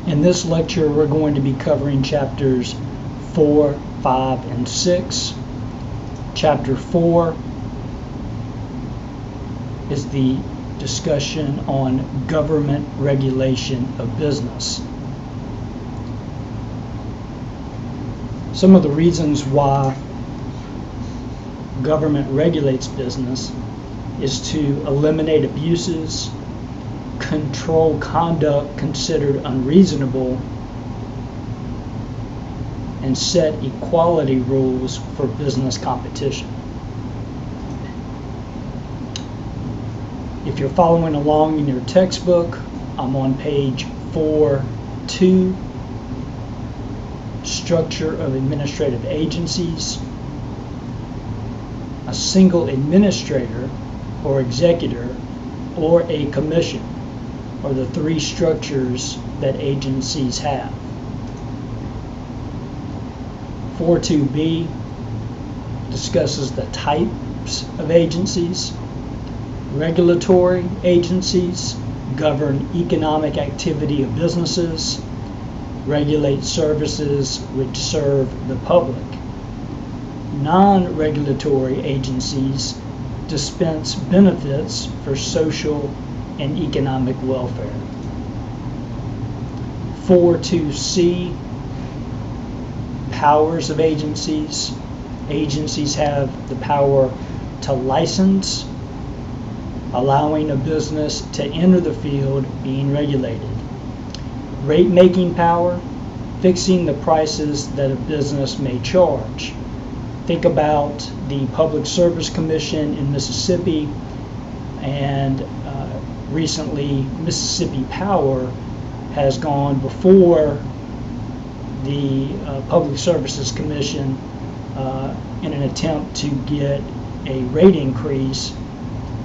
In this lecture, we're going to be covering chapters 4, 5, and 6. Chapter 4 is the discussion on government regulation of business. Some of the reasons why government regulates business is to eliminate abuses, control conduct considered unreasonable, and set equality rules for business competition. If you're following along in your textbook, I'm on page 4.2, Structure of Administrative Agencies. A single administrator or executor or a commission are the three structures that agencies have. 4.2b discusses the types of agencies. Regulatory agencies govern economic activity of businesses, regulate services which serve the public. Non-regulatory agencies dispense benefits for social and economic welfare. 4.2c, powers of agencies. Agencies have the power to license, allowing a business to enter the field being regulated. Rate-making power, fixing the prices that a business may charge. Think about the Public Service Commission in Mississippi, and recently Mississippi Power has gone before the Public Services Commission in an attempt to get a rate increase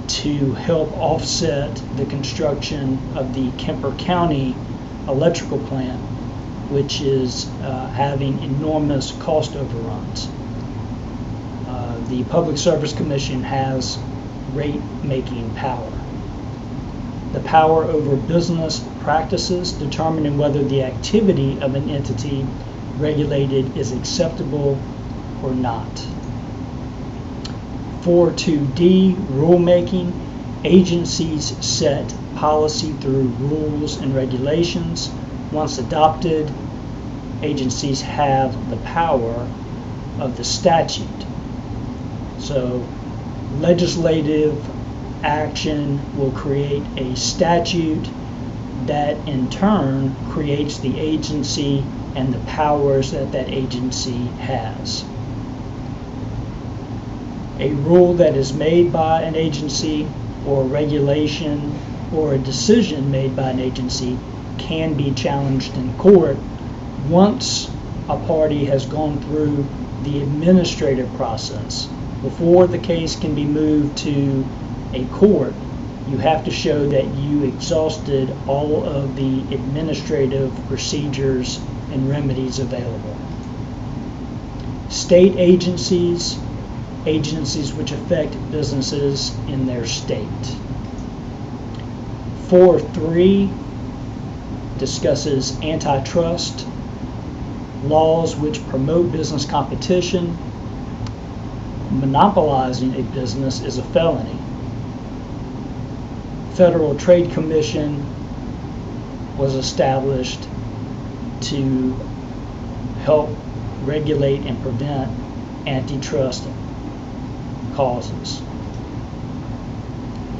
to help offset the construction of the Kemper County electrical plant, which is having enormous cost overruns. The Public Service Commission has rate-making power. The power over business practices, determining whether the activity of an entity regulated is acceptable or not. 4.2d, rulemaking. Agencies set policy through rules and regulations. Once adopted, agencies have the power of the statute. So legislative action will create a statute that in turn creates the agency and the powers that that agency has. A rule that is made by an agency or regulation or a decision made by an agency can be challenged in court once a party has gone through the administrative process. Before the case can be moved to a court, you have to show that you exhausted all of the administrative procedures and remedies available. State agencies, agencies which affect businesses in their state. 4.3 discusses antitrust, laws which promote business competition. Monopolizing a business is a felony. Federal Trade Commission was established to help regulate and prevent antitrust causes.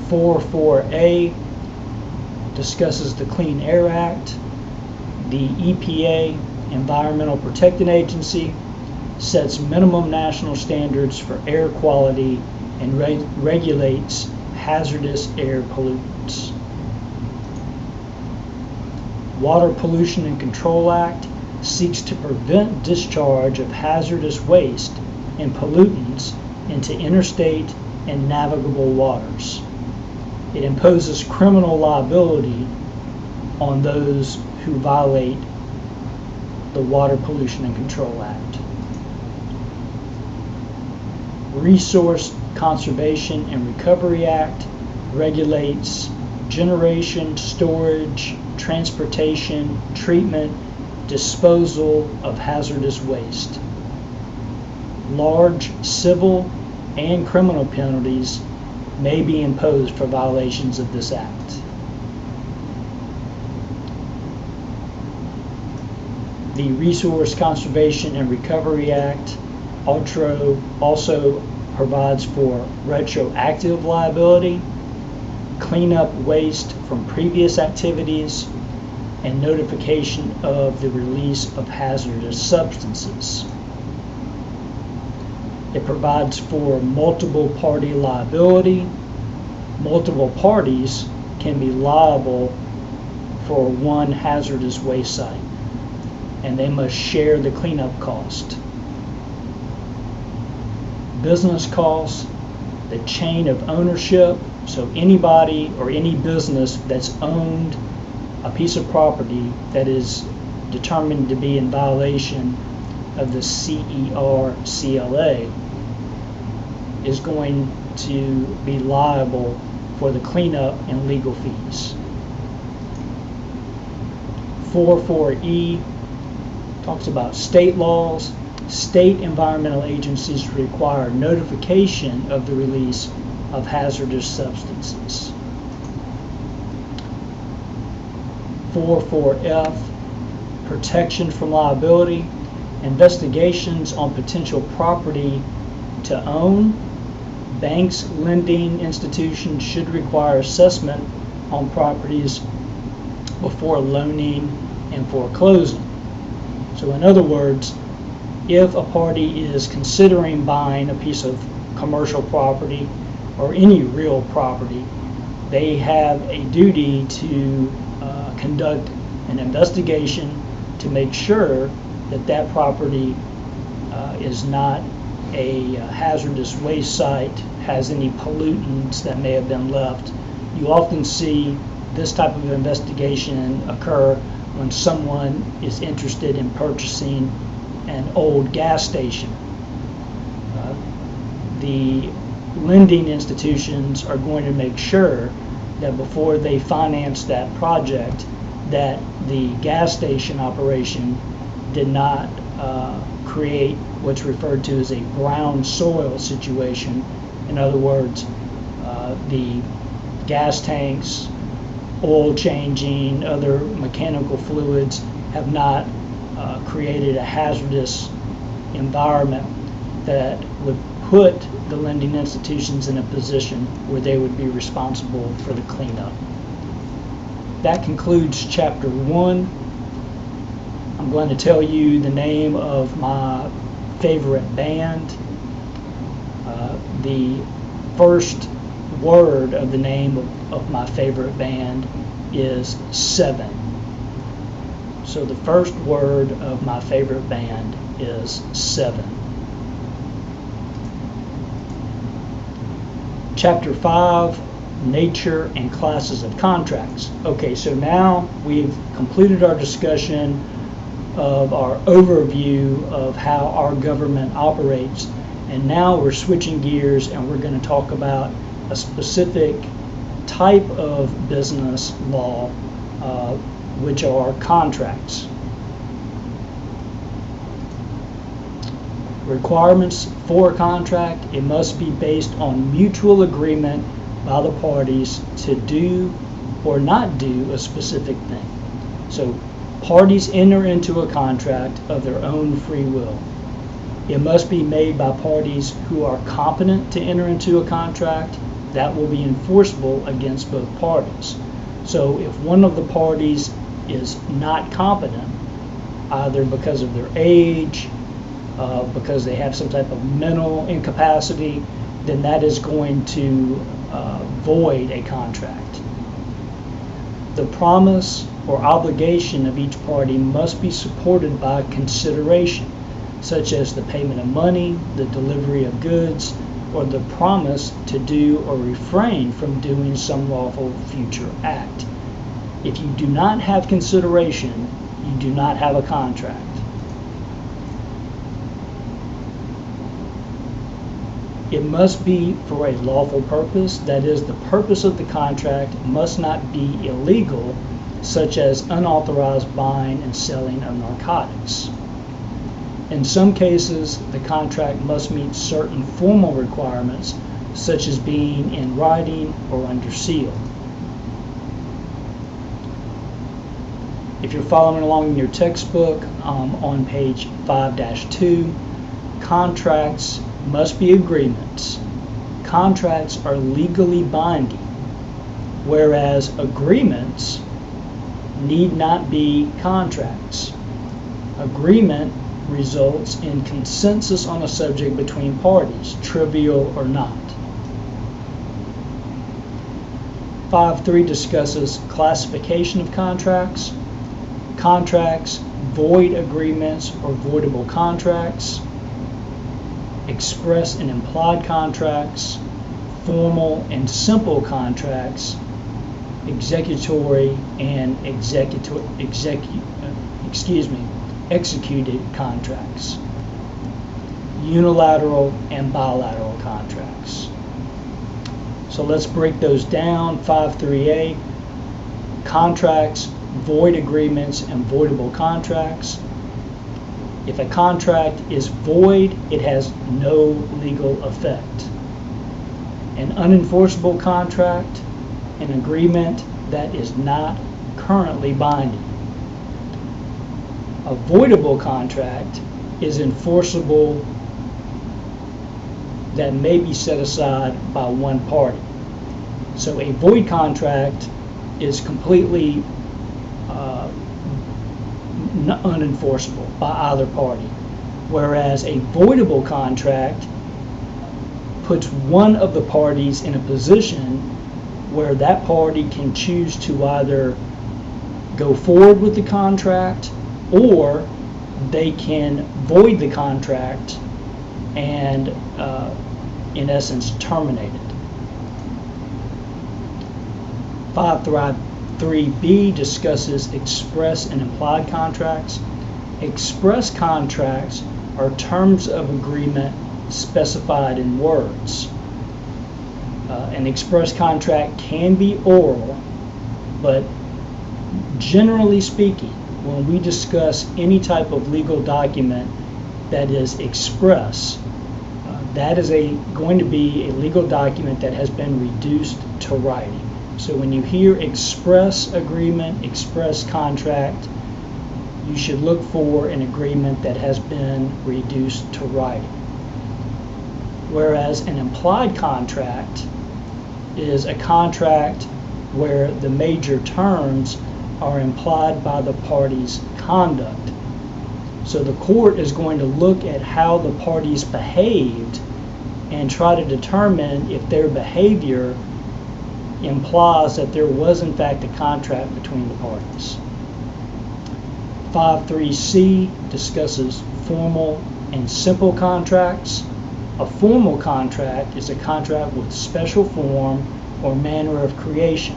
4.4a discusses the Clean Air Act. The EPA, Environmental Protection Agency, sets minimum national standards for air quality and regulates hazardous air pollutants. Water Pollution and Control Act seeks to prevent discharge of hazardous waste and pollutants into interstate and navigable waters. It imposes criminal liability on those who violate the Water Pollution and Control Act. Resource Conservation and Recovery Act regulates generation, storage, transportation, treatment, disposal of hazardous waste. Large civil and criminal penalties may be imposed for violations of this act. The Resource Conservation and Recovery Act also provides for retroactive liability, clean up waste from previous activities, and notification of the release of hazardous substances. It provides for multiple party liability. Multiple parties can be liable for one hazardous waste site, and they must share the cleanup cost. Business costs, the chain of ownership, so anybody or any business that's owned a piece of property that is determined to be in violation of the CER/CLA is going to be liable for the cleanup and legal fees. 44E talks about state laws. State environmental agencies require notification of the release of hazardous substances. 44F, protection from liability. Investigations on potential property to own. Banks, lending institutions should require assessment on properties before loaning and foreclosing. So in other words, if a party is considering buying a piece of commercial property or any real property, they have a duty to conduct an investigation to make sure that that property is not a hazardous waste site, has any pollutants that may have been left. You often see this type of investigation occur when someone is interested in purchasing an old gas station. The lending institutions are going to make sure that before they finance that project, that the gas station operation did not create what's referred to as a brown soil situation. In other words, the gas tanks, oil changing, other mechanical fluids have not created a hazardous environment that would put the lending institutions in a position where they would be responsible for the cleanup. That concludes chapter 1. I'm going to tell you the name of my favorite band. The first word of the name of my favorite band is 7. So the first word of my favorite band is 7. Chapter 5, Nature and Classes of Contracts. Okay, so now we've completed our discussion of our overview of how our government operates, and now we're switching gears and we're going to talk about a specific type of business law, which are contracts. Requirements for a contract: it must be based on mutual agreement by the parties to do or not do a specific thing. So parties enter into a contract of their own free will. It must be made by parties who are competent to enter into a contract that will be enforceable against both parties. So if one of the parties is not competent, either because of their age, because they have some type of mental incapacity, then that is going to void a contract. The promise or obligation of each party must be supported by consideration, such as the payment of money, the delivery of goods, or the promise to do or refrain from doing some lawful future act. If you do not have consideration, you do not have a contract. It must be for a lawful purpose, that is, the purpose of the contract must not be illegal such as unauthorized buying and selling of narcotics. In some cases, the contract must meet certain formal requirements, such as being in writing or under seal. If you're following along in your textbook, on page 5-2, contracts must be agreements. Contracts are legally binding, whereas agreements need not be contracts. Agreement results in consensus on a subject between parties, trivial or not. 5.3 discusses classification of contracts. Contracts, void agreements or voidable contracts, express and implied contracts, formal and simple contracts, executory and executed contracts, unilateral and bilateral contracts. So let's break those down. 5.3a, contracts, void agreements, and voidable contracts. If a contract is void, it has no legal effect. An unenforceable contract, an agreement that is not currently binding. A voidable contract is enforceable that may be set aside by one party. So a void contract is completely unenforceable by either party, whereas a voidable contract puts one of the parties in a position where that party can choose to either go forward with the contract or they can void the contract and in essence terminate it. 5.3b discusses express and implied contracts. Express contracts are terms of agreement specified in words. An express contract can be oral, but generally speaking, when we discuss any type of legal document that is express, that is going to be a legal document that has been reduced to writing. So when you hear express agreement, express contract, you should look for an agreement that has been reduced to writing. Whereas an implied contract is a contract where the major terms are implied by the party's conduct. So the court is going to look at how the parties behaved and try to determine if their behavior implies that there was in fact a contract between the parties. 5.3c discusses formal and simple contracts. A formal contract is a contract with special form or manner of creation.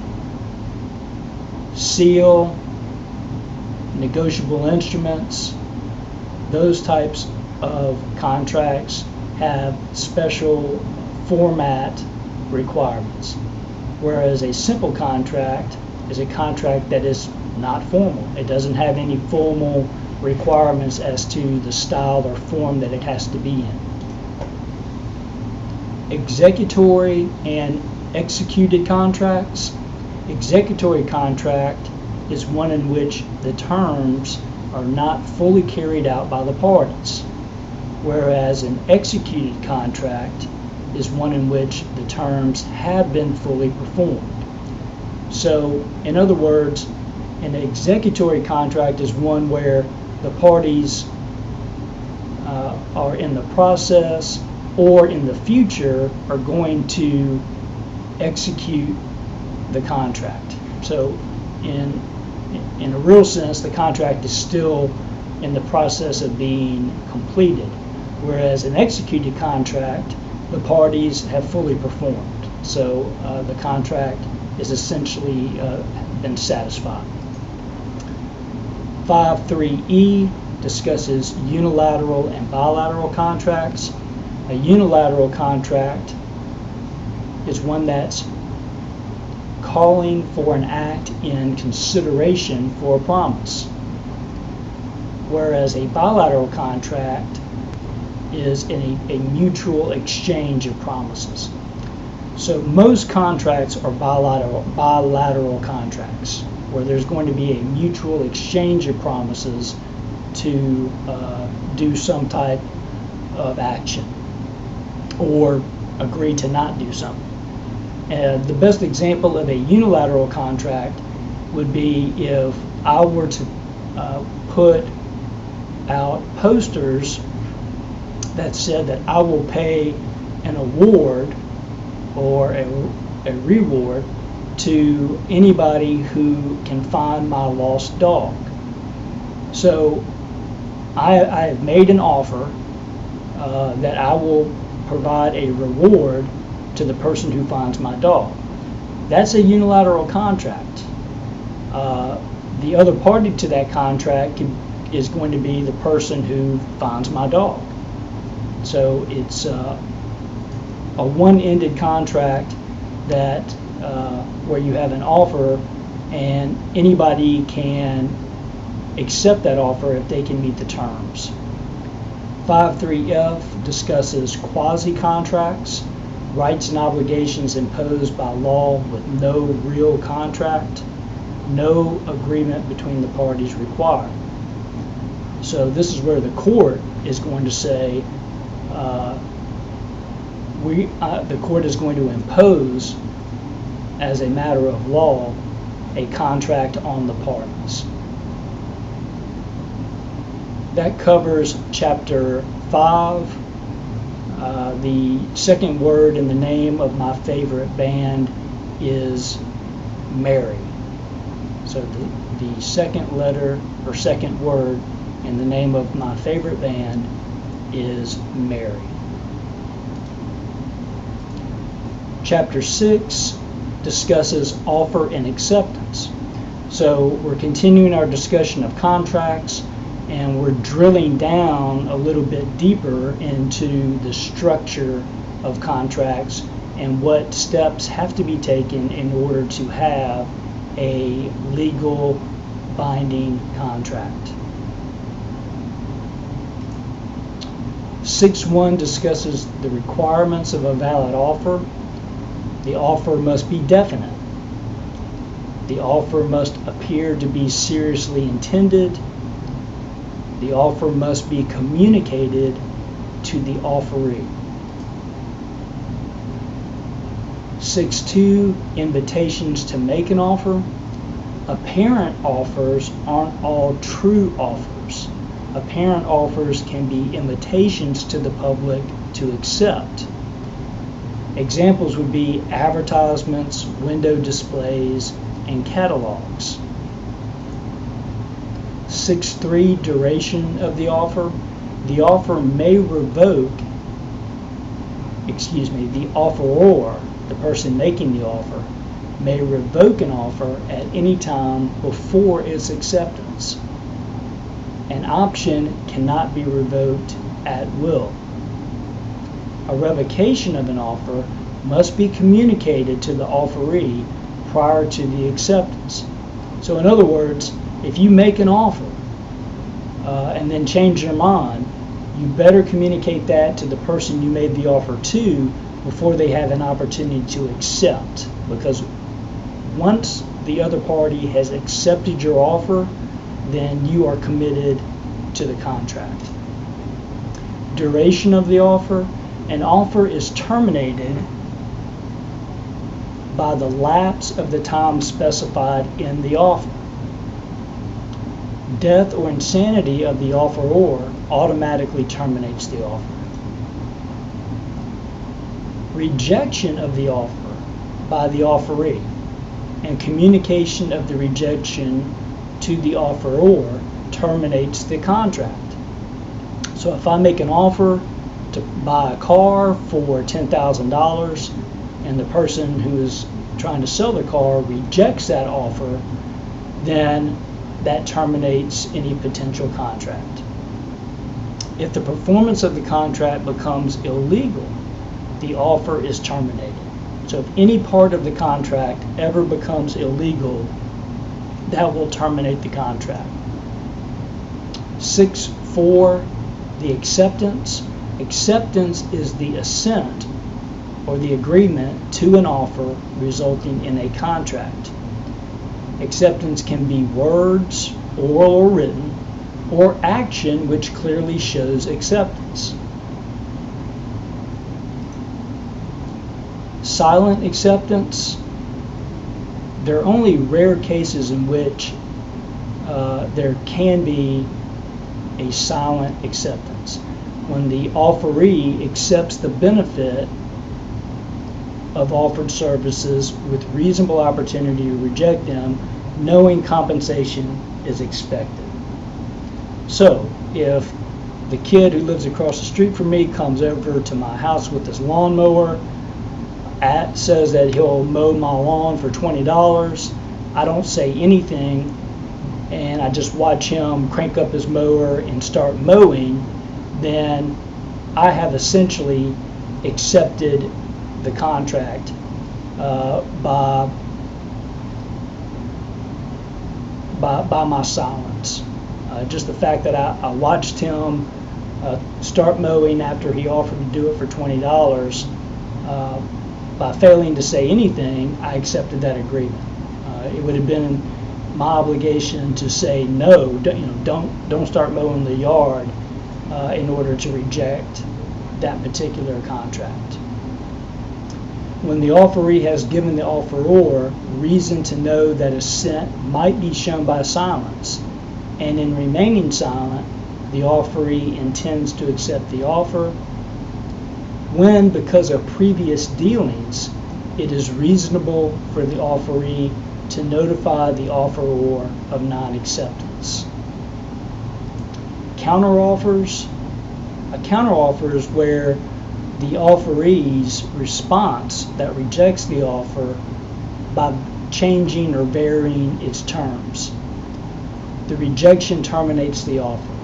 Seal, negotiable instruments, those types of contracts have special format requirements. Whereas a simple contract is a contract that is not formal. It doesn't have any formal requirements as to the style or form that it has to be in. Executory and executed contracts. Executory contract is one in which the terms are not fully carried out by the parties, whereas an executed contract is one in which the terms have been fully performed. So, in other words, an executory contract is one where the parties are in the process or in the future are going to execute the contract. So, in a real sense, the contract is still in the process of being completed, whereas an executed contract, the parties have fully performed. So the contract is essentially been satisfied. 5.3e discusses unilateral and bilateral contracts. A unilateral contract is one that's calling for an act in consideration for a promise, whereas a bilateral contract is in a mutual exchange of promises. So most contracts are bilateral contracts, where there's going to be a mutual exchange of promises to do some type of action or agree to not do something. The best example of a unilateral contract would be if I were to put out posters that said that I will pay an award or a reward to anybody who can find my lost dog. So I have made an offer that I will provide a reward to the person who finds my dog. That's a unilateral contract. The other party to that contract is going to be the person who finds my dog. So it's a one-ended contract that where you have an offer and anybody can accept that offer if they can meet the terms. 5.3f discusses quasi-contracts, rights and obligations imposed by law with no real contract, no agreement between the parties required. So this is where the court is going to say the court is going to impose, as a matter of law, a contract on the parties. That covers Chapter 5. The second word in the name of my favorite band is Mary. So the second letter or second word in the name of my favorite band is Mary. Chapter 6 discusses offer and acceptance. So we're continuing our discussion of contracts, and we're drilling down a little bit deeper into the structure of contracts and what steps have to be taken in order to have a legal binding contract. 6.1 discusses the requirements of a valid offer. The offer must be definite. The offer must appear to be seriously intended. The offer must be communicated to the offeree. 6.2, invitations to make an offer. Apparent offers aren't all true offers. Apparent offers can be invitations to the public to accept. Examples would be advertisements, window displays, and catalogs. 6.3, duration of the offer. The offer may revoke, the offeror, the person making the offer, may revoke an offer at any time before its acceptance. An option cannot be revoked at will. A revocation of an offer must be communicated to the offeree prior to the acceptance. So in other words, if you make an offer and then change your mind, you better communicate that to the person you made the offer to before they have an opportunity to accept. Because once the other party has accepted your offer, then you are committed to the contract. Duration of the offer. An offer is terminated by the lapse of the time specified in the offer. Death or insanity of the offeror automatically terminates the offer. Rejection of the offer by the offeree and communication of the rejection to the offeror terminates the contract. So if I make an offer to buy a car for $10,000 and the person who is trying to sell the car rejects that offer, then that terminates any potential contract. If the performance of the contract becomes illegal, the offer is terminated. So if any part of the contract ever becomes illegal, that will terminate the contract. 6.4, the acceptance. Acceptance is the assent or the agreement to an offer resulting in a contract. Acceptance can be words, oral or written, or action which clearly shows acceptance. Silent acceptance, there are only rare cases in which there can be a silent acceptance. When the offeree accepts the benefit of offered services with reasonable opportunity to reject them, knowing compensation is expected. So if the kid who lives across the street from me comes over to my house with his lawnmower, says that he'll mow my lawn for $20, I don't say anything, and I just watch him crank up his mower and start mowing, then I have essentially accepted the contract by my silence. Just the fact that I watched him start mowing after he offered to do it for $20, by failing to say anything, I accepted that agreement. It would have been my obligation to say no, don't start mowing the yard in order to reject that particular contract. When the offeree has given the offeror reason to know that assent might be shown by silence, and in remaining silent, the offeree intends to accept the offer. When, because of previous dealings, it is reasonable for the offeree to notify the offeror of non-acceptance. Counteroffers. A counteroffer is where the offeree's response that rejects the offer by changing or varying its terms. The rejection terminates the offer.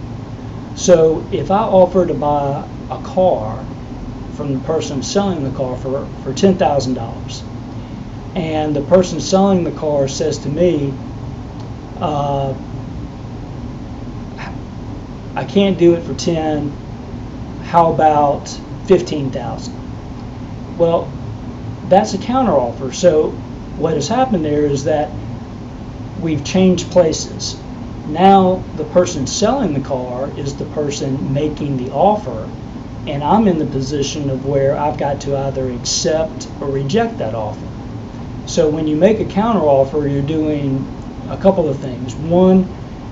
So if I offer to buy a car from the person selling the car for $10,000, and the person selling the car says to me, I can't do it for 10, how about 15,000? Well, that's a counteroffer. So what has happened there is that we've changed places. Now the person selling the car is the person making the offer, and I'm in the position of where I've got to either accept or reject that offer. So when you make a counteroffer, you're doing a couple of things. One,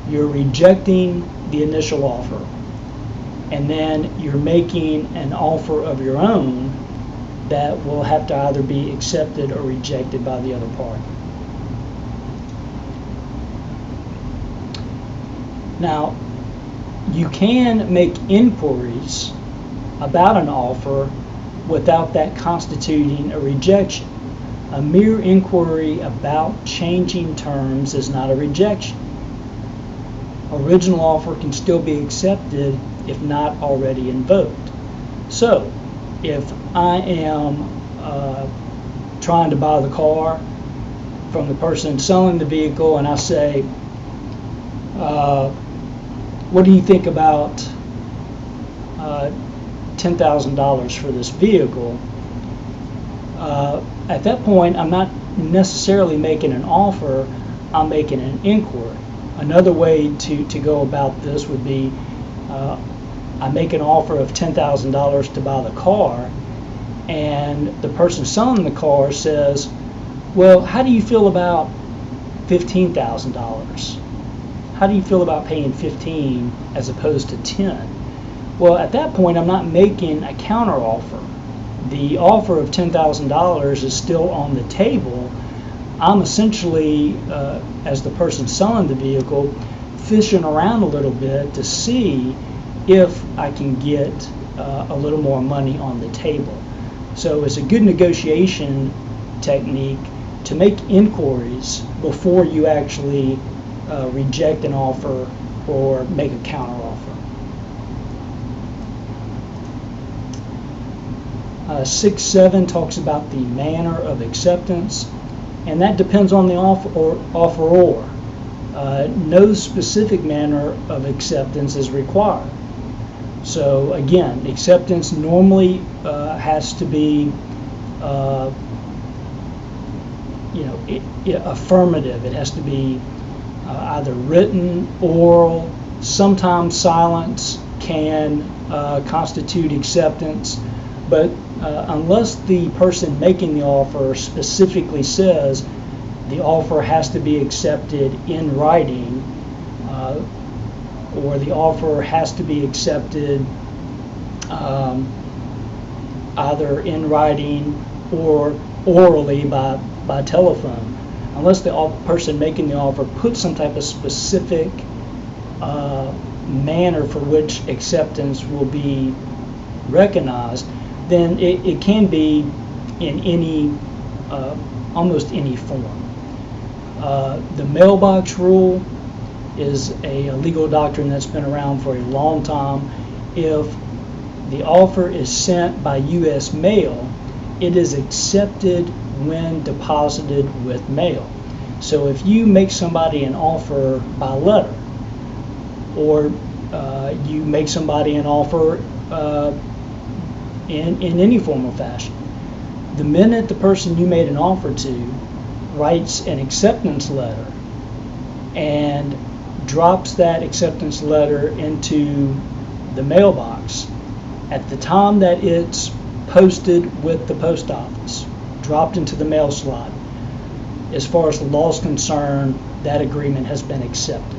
you're rejecting the initial offer, and then you're making an offer of your own that will have to either be accepted or rejected by the other party. Now, you can make inquiries about an offer without that constituting a rejection. A mere inquiry about changing terms is not a rejection. Original offer can still be accepted if not already invoked. So, if I am trying to buy the car from the person selling the vehicle, and I say, what do you think about $10,000 for this vehicle? At that point, I'm not necessarily making an offer, I'm making an inquiry. Another way to go about this would be I make an offer of $10,000 to buy the car, and the person selling the car says, well, how do you feel about $15,000? How do you feel about paying 15 as opposed to 10? Well, at that point, I'm not making a counteroffer. The offer of $10,000 is still on the table. I'm essentially, as the person selling the vehicle, fishing around a little bit to see if I can get a little more money on the table. So it's a good negotiation technique to make inquiries before you actually reject an offer or make a counteroffer. 6.7 talks about the manner of acceptance, and that depends on the offeror. No specific manner of acceptance is required. So again, acceptance normally has to be affirmative. It has to be either written, oral. Sometimes silence can constitute acceptance, but unless the person making the offer specifically says the offer has to be accepted in writing, or the offer has to be accepted either in writing or orally by telephone. Unless the person making the offer puts some type of specific manner for which acceptance will be recognized, then it can be in any, almost any form. The mailbox rule is a legal doctrine that's been around for a long time. If the offer is sent by U.S. mail, it is accepted when deposited with mail. So if you make somebody an offer by letter, or you make somebody an offer in any form or fashion, the minute the person you made an offer to writes an acceptance letter and drops that acceptance letter into the mailbox, at the time that it's posted with the post office, dropped into the mail slot, as far as the law is concerned, that agreement has been accepted.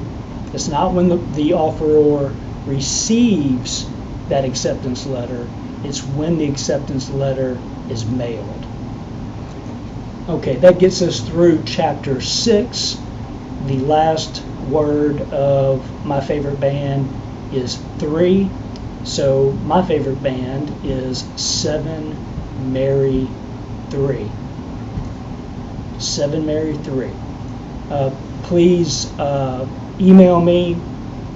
It's not when the offeror receives that acceptance letter, it's when the acceptance letter is mailed. Okay, that gets us through chapter 6. The last word of my favorite band is 3. So my favorite band is 7 Mary 3. 7 Mary 3. Please email me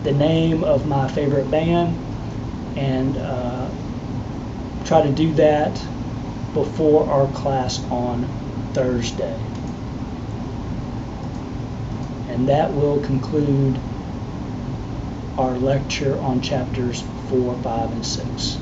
the name of my favorite band, and try to do that before our class on Thursday. And that will conclude our lecture on chapters 4, 5, and 6.